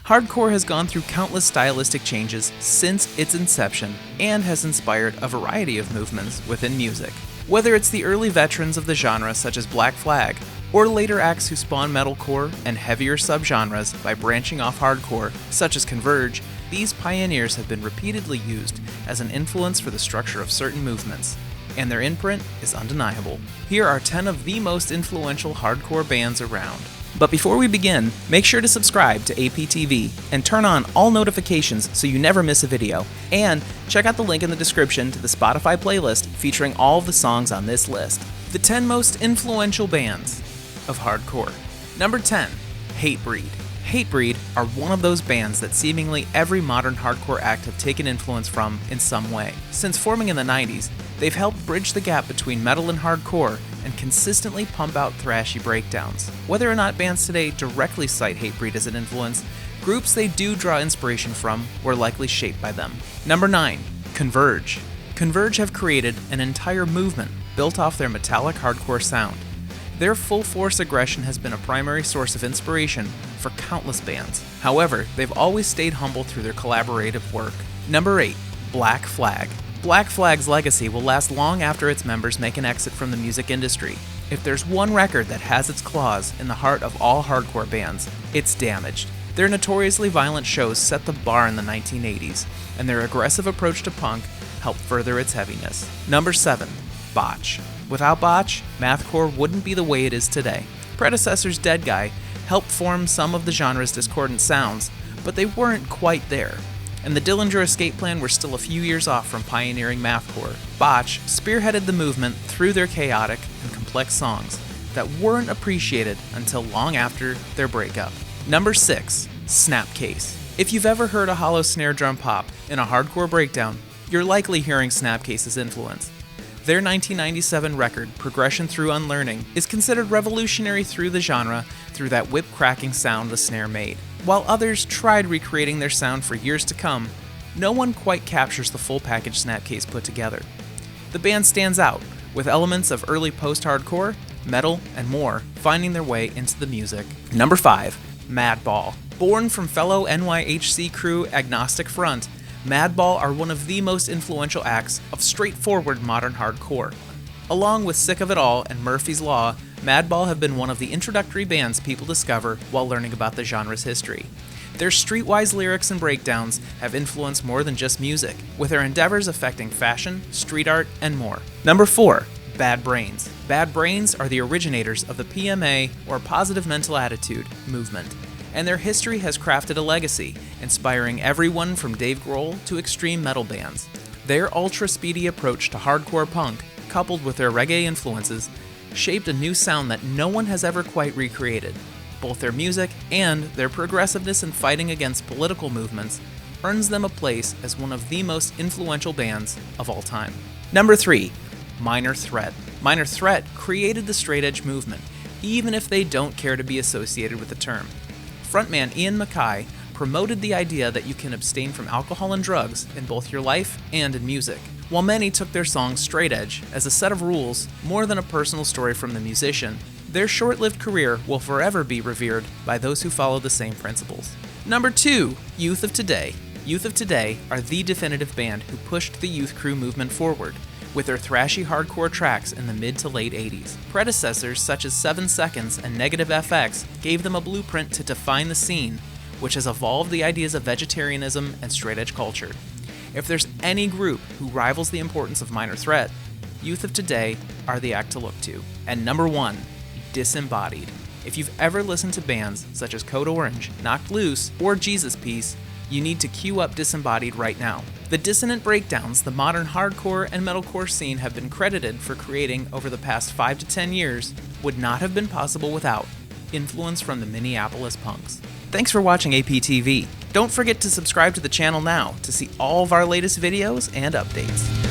Hardcore has gone through countless stylistic changes since its inception and has inspired a variety of movements within music. Whether it's the early veterans of the genre such as Black Flag, or later acts who spawned metalcore and heavier subgenres by branching off hardcore, such as Converge, these pioneers have been repeatedly used as an influence for the structure of certain movements, and their imprint is undeniable. Here are 10 of the most influential hardcore bands around. But before we begin, make sure to subscribe to APTV and turn on all notifications so you never miss a video. And check out the link in the description to the Spotify playlist featuring all of the songs on this list. The 10 most influential bands of hardcore. Number 10, Hatebreed. Hatebreed are one of those bands that seemingly every modern hardcore act have taken influence from in some way. Since forming in the 90s, they've helped bridge the gap between metal and hardcore and consistently pump out thrashy breakdowns. Whether or not bands today directly cite Hatebreed as an influence, groups they do draw inspiration from were likely shaped by them. Number 9, Converge. Converge have created an entire movement built off their metallic hardcore sound. Their full-force aggression has been a primary source of inspiration for countless bands. However, they've always stayed humble through their collaborative work. Number 8, Black Flag. Black Flag's legacy will last long after its members make an exit from the music industry. If there's one record that has its claws in the heart of all hardcore bands, it's Damaged. Their notoriously violent shows set the bar in the 1980s, and their aggressive approach to punk helped further its heaviness. Number 7, Botch. Without Botch, mathcore wouldn't be the way it is today. Predecessors Dead Guy helped form some of the genre's discordant sounds, but they weren't quite there. And the Dillinger Escape Plan were still a few years off from pioneering mathcore. Botch spearheaded the movement through their chaotic and complex songs that weren't appreciated until long after their breakup. Number 6, Snapcase. If you've ever heard a hollow snare drum pop in a hardcore breakdown, you're likely hearing Snapcase's influence. Their 1997 record, Progression Through Unlearning, is considered revolutionary through the genre through that whip-cracking sound the snare made. While others tried recreating their sound for years to come, no one quite captures the full package Snapcase put together. The band stands out, with elements of early post-hardcore, metal, and more finding their way into the music. Number 5, Madball. Born from fellow NYHC crew Agnostic Front, Madball are one of the most influential acts of straightforward modern hardcore. Along with Sick of It All and Murphy's Law, Madball have been one of the introductory bands people discover while learning about the genre's history. Their streetwise lyrics and breakdowns have influenced more than just music, with their endeavors affecting fashion, street art, and more. Number 4, Bad Brains. Bad Brains are the originators of the PMA, or Positive Mental Attitude, movement, and their history has crafted a legacy, inspiring everyone from Dave Grohl to extreme metal bands. Their ultra-speedy approach to hardcore punk, coupled with their reggae influences, shaped a new sound that no one has ever quite recreated. Both their music and their progressiveness in fighting against political movements earns them a place as one of the most influential bands of all time. Number 3, Minor Threat. Minor Threat created the straight edge movement, even if they don't care to be associated with the term. Frontman Ian MacKaye promoted the idea that you can abstain from alcohol and drugs in both your life and in music. While many took their song straight edge as a set of rules more than a personal story from the musician, their short-lived career will forever be revered by those who follow the same principles. Number 2, Youth of Today. Youth of Today are the definitive band who pushed the youth crew movement forward with their thrashy hardcore tracks in the mid to late 80s. Predecessors such as 7 Seconds and Negative FX gave them a blueprint to define the scene, which has evolved the ideas of vegetarianism and straight edge culture. If there's any group who rivals the importance of Minor Threat, Youth of Today are the act to look to. And number 1, Disembodied. If you've ever listened to bands such as Code Orange, Knocked Loose, or Jesus Piece, you need to queue up Disembodied right now. The dissonant breakdowns the modern hardcore and metalcore scene have been credited for creating over the past 5 to 10 years would not have been possible without influence from the Minneapolis punks. Thanks for watching APTV. Don't forget to subscribe to the channel now to see all of our latest videos and updates.